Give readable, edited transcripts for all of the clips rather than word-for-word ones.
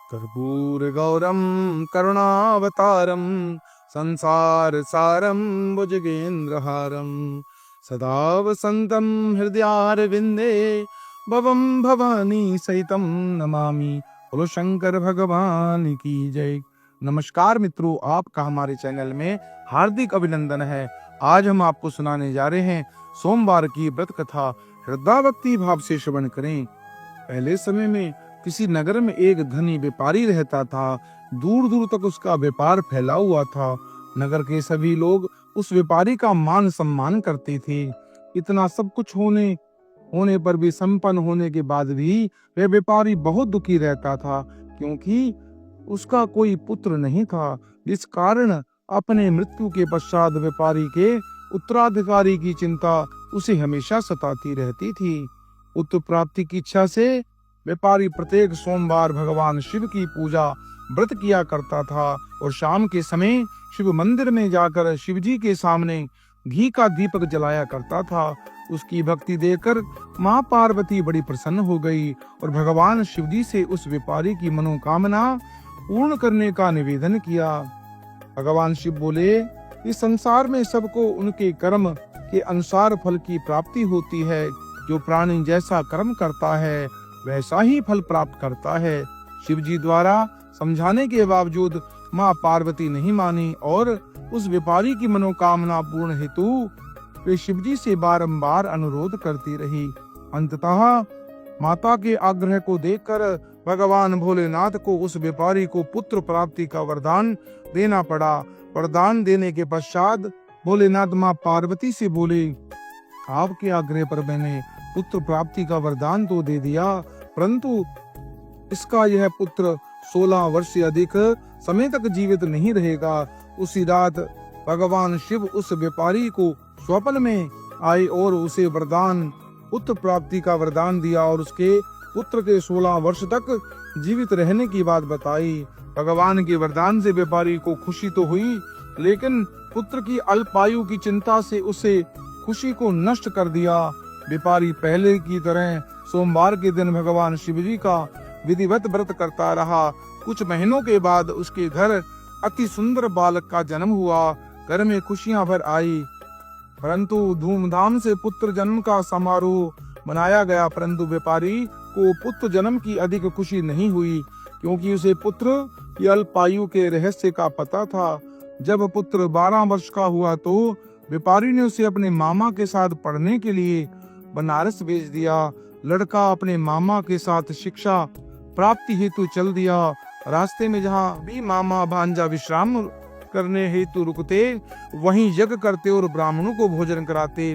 कर्पूरगौरं करुणावतारं संसार सारं भुजगेन्द्रहारं सदा वसन्तं हृदयारविन्दे भवं भवानी सहितं नमामि। बोलो शंकर भगवान की जय। नमस्कार मित्रों, आपका हमारे चैनल में हार्दिक अभिनंदन है। आज हम आपको सुनाने जा रहे हैं सोमवार की व्रत कथा। श्रद्धा भक्ति भाव से श्रवण करें। पहले समय में किसी नगर में एक धनी व्यापारी रहता था। दूर दूर तक उसका व्यापार फैला हुआ था। नगर के सभी लोग उस व्यापारी का मान सम्मान करते थे। इतना सब कुछ होने पर भी, संपन्न होने के बाद भी वह व्यापारी बहुत दुखी रहता था, क्योंकि उसका कोई पुत्र नहीं था। जिस कारण अपने मृत्यु के पश्चात व्यापारी के उत्तराधिकारी की चिंता उसे हमेशा सताती रहती थी। पुत्र प्राप्ति की इच्छा से व्यापारी प्रत्येक सोमवार भगवान शिव की पूजा व्रत किया करता था और शाम के समय शिव मंदिर में जाकर शिव जी के सामने घी का दीपक जलाया करता था। उसकी भक्ति देखकर माँ पार्वती बड़ी प्रसन्न हो गई और भगवान शिव जी से उस व्यापारी की मनोकामना पूर्ण करने का निवेदन किया। भगवान शिव बोले, इस संसार में सबको उनके कर्म के अनुसार फल की प्राप्ति होती है। जो प्राणी जैसा कर्म करता है वैसा ही फल प्राप्त करता है। शिव जी द्वारा समझाने के बावजूद माँ पार्वती नहीं मानी और उस व्यापारी की मनोकामना पूर्ण हेतु वे शिव जी से बारंबार अनुरोध करती रही। अंततः माता के आग्रह को देखकर भगवान भोलेनाथ को उस व्यापारी को पुत्र प्राप्ति का वरदान देना पड़ा। वरदान देने के पश्चात भोलेनाथ माँ पार्वती से बोले, आपके आग्रह पर मैंने पुत्र प्राप्ति का वरदान तो दे दिया, परंतु इसका यह पुत्र 16 वर्ष से अधिक समय तक जीवित नहीं रहेगा। उसी रात भगवान शिव उस व्यापारी को स्वप्न में आए और उसे वरदान पुत्र प्राप्ति का वरदान दिया और उसके पुत्र के 16 वर्ष तक जीवित रहने की बात बताई। भगवान के वरदान से व्यापारी को खुशी तो हुई, लेकिन पुत्र की अल्पायु की चिंता से उसे खुशी को नष्ट कर दिया। व्यापारी पहले की तरह सोमवार के दिन भगवान शिव जी का विधिवत व्रत करता रहा। कुछ महीनों के बाद उसके घर अति सुंदर बालक का जन्म हुआ। घर में खुशियां भर आई, परंतु धूमधाम से पुत्र जन्म का समारोह मनाया गया। परंतु व्यापारी को पुत्र जन्म की अधिक खुशी नहीं हुई, क्योंकि उसे पुत्र की अल्पायु के रहस्य का पता था। जब पुत्र 12 वर्ष का हुआ तो व्यापारी ने उसे अपने मामा के साथ पढ़ने के लिए बनारस भेज दिया। लड़का अपने मामा के साथ शिक्षा प्राप्ति हेतु चल दिया। रास्ते में जहाँ भी मामा भांजा विश्राम करने हेतु रुकते, वहीं यज्ञ करते और ब्राह्मणों को भोजन कराते।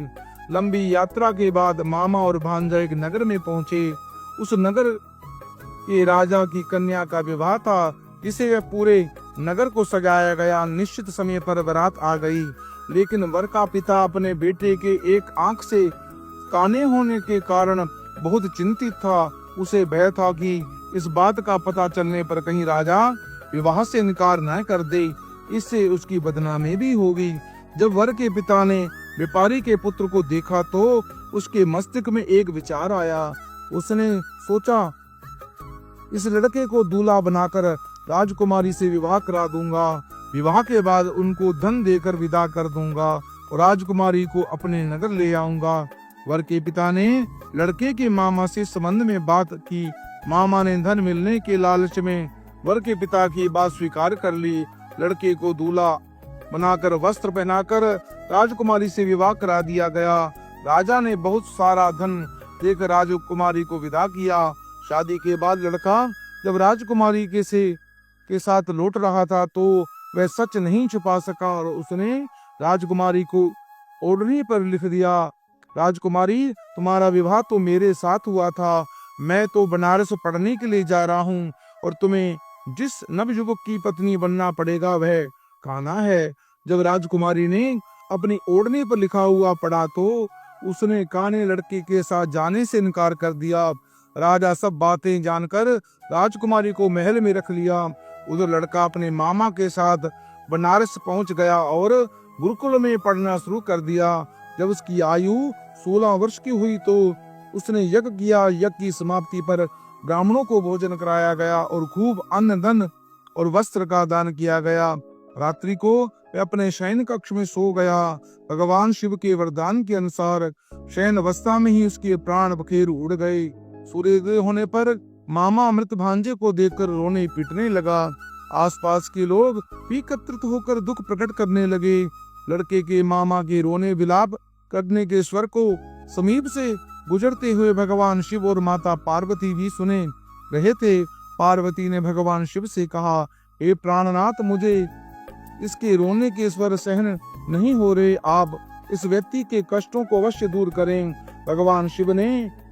लंबी यात्रा के बाद मामा और भांजा एक नगर में पहुंचे। उस नगर के राजा की कन्या का विवाह था, जिसे पूरे नगर को सजाया गया। निश्चित समय पर बारात आ गई, लेकिन वर का पिता अपने बेटे के एक आंख से काने होने के कारण बहुत चिंतित था। उसे भय था कि इस बात का पता चलने पर कहीं राजा विवाह से इनकार न कर दे, इससे उसकी बदनामी भी होगी। जब वर के पिता ने व्यापारी के पुत्र को देखा तो उसके मस्तिष्क में एक विचार आया। उसने सोचा, इस लड़के को दूल्हा बनाकर राजकुमारी से विवाह करा दूंगा। विवाह के बाद उनको धन देकर विदा कर दूंगा और राजकुमारी को अपने नगर ले आऊंगा। वर के पिता ने लड़के के मामा से संबंध में बात की। मामा ने धन मिलने के लालच में वर के पिता की बात स्वीकार कर ली। लड़के को दूल्हा बनाकर वस्त्र पहनाकर राजकुमारी से विवाह करा दिया गया। राजा ने बहुत सारा धन देकर राजकुमारी को विदा किया। शादी के बाद लड़का जब राजकुमारी के साथ लौट रहा था तो वह सच नहीं छुपा सका और उसने राजकुमारी को ओढ़नी पर लिख दिया, राजकुमारी, तुम्हारा विवाह तो मेरे साथ हुआ था। मैं तो बनारस पढ़ने के लिए जा रहा हूँ और तुम्हें जिस नवयुवक की पत्नी बनना पड़ेगा वह कान्हा है। जब राजकुमारी ने अपनी ओढ़नी पर लिखा हुआ पढ़ा तो उसने कान्हे लड़के के साथ जाने से इनकार कर दिया। राजा सब बातें जानकर राजकुमारी को महल में रख लिया। उधर लड़का अपने मामा के साथ बनारस पहुंच गया और गुरुकुल में पढ़ना शुरू कर दिया। जब उसकी आयु 16 वर्ष की हुई तो उसने यज्ञ किया। यज्ञ की समाप्ति पर ब्राह्मणों को भोजन कराया गया और खूब अन्न धन और वस्त्र का दान किया गया। रात्रि को वह अपने शयन कक्ष में सो गया। भगवान शिव के वरदान के अनुसार शयन अवस्था में ही उसके प्राण बखेर उड़ गए। सूर्योदय होने पर मामा मृत भांजे को देखकर रोने पीटने लगा। आसपास के लोग भी एकत्रित होकर दुख प्रकट करने लगे। लड़के के मामा के रोने विलाप करने के स्वर को समीप से गुजरते हुए भगवान शिव और माता पार्वती भी सुने रहे थे। पार्वती ने भगवान शिव से कहा, हे प्राणनाथ, मुझे इसके रोने के स्वर सहन नहीं हो रहे, आप इस व्यक्ति के कष्टों को अवश्य दूर करें। भगवान शिव ने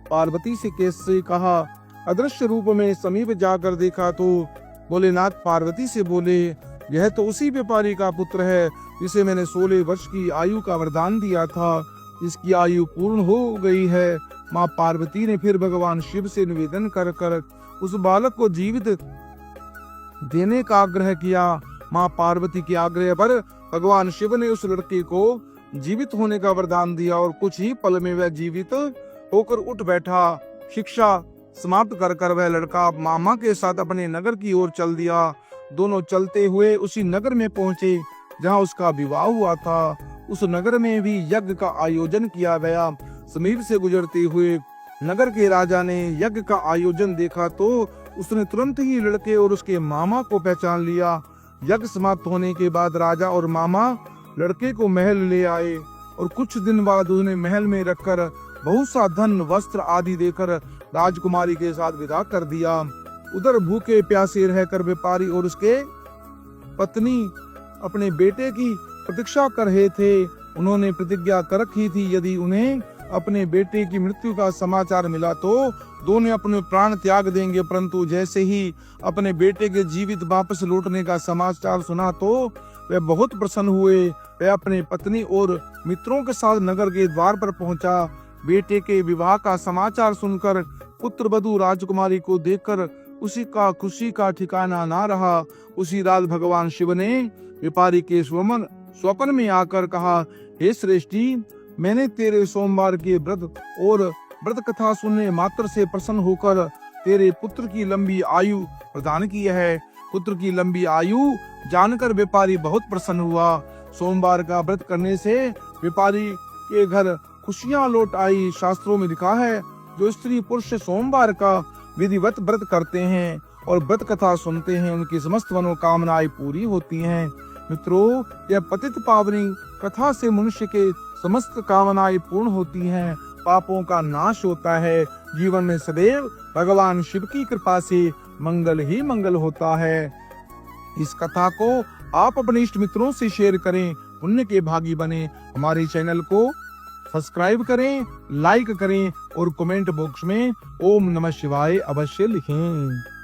पार्वती से कैसे कहा। अदृश्य रूप में समीप जाकर देखा तो भोलेनाथ पार्वती से बोले, यह तो उसी व्यापारी का पुत्र है जिसे मैंने 16 वर्ष की आयु का वरदान दिया था। इसकी आयु पूर्ण हो गई है। माँ पार्वती ने फिर भगवान शिव से निवेदन कर कर उस बालक को जीवित देने का आग्रह किया। माँ पार्वती के आग्रह पर भगवान शिव ने उस लड़के को जीवित होने का वरदान दिया और कुछ ही पल में वह जीवित होकर उठ बैठा। शिक्षा समाप्त कर कर वह लड़का मामा के साथ अपने नगर की ओर चल दिया। दोनों चलते हुए उसी नगर में पहुंचे जहां उसका विवाह हुआ था। उस नगर में भी यज्ञ का आयोजन किया गया। समीप से गुजरते हुए नगर के राजा ने यज्ञ का आयोजन देखा तो उसने तुरंत ही लड़के और उसके मामा को पहचान लिया। यज्ञ समाप्त होने के बाद राजा और मामा लड़के को महल ले आए और कुछ दिन बाद उन्हें महल में रखकर बहुत सा धन वस्त्र आदि देकर राजकुमारी के साथ विदा कर दिया। उधर भूखे प्यासे रहकर व्यापारी और उसके पत्नी अपने बेटे की प्रतीक्षा कर रहे थे। उन्होंने प्रतिज्ञा कर रखी थी, यदि उन्हें अपने बेटे की मृत्यु का समाचार मिला तो दोनों अपने प्राण त्याग देंगे। परंतु जैसे ही अपने बेटे के जीवित वापस लौटने का समाचार सुना तो वे बहुत प्रसन्न हुए। वह अपने पत्नी और मित्रों के साथ नगर के द्वार पर पहुंचा। बेटे के विवाह का समाचार सुनकर पुत्र वधू राजकुमारी को देखकर उसी का खुशी का ठिकाना ना रहा। उसी रात भगवान शिव ने व्यापारी के स्वप्न में आकर कहा, हे श्रेष्ठी, मैंने तेरे सोमवार के व्रत और व्रत कथा सुनने मात्र से प्रसन्न होकर तेरे पुत्र की लंबी आयु प्रदान की है। पुत्र की लंबी आयु जानकर व्यापारी बहुत प्रसन्न हुआ। सोमवार का व्रत करने से व्यापारी के घर खुशियां लौट आई। शास्त्रों में लिखा है, जो स्त्री पुरुष सोमवार का विधिवत व्रत करते हैं और व्रत कथा सुनते हैं, उनकी समस्त मनोकामनाएं पूरी होती हैं। मित्रों, यह पतित पावनी कथा से मनुष्य के समस्त कामनाएं पूर्ण होती हैं, पापों का नाश होता है। जीवन में सदैव भगवान शिव की कृपा से मंगल ही मंगल होता है। इस कथा को आप अपने इष्ट मित्रों से शेयर करें, पुण्य के भागी बने। हमारे चैनल को सब्सक्राइब करें, लाइक करें और कमेंट बॉक्स में ओम नमः शिवाय अवश्य लिखें।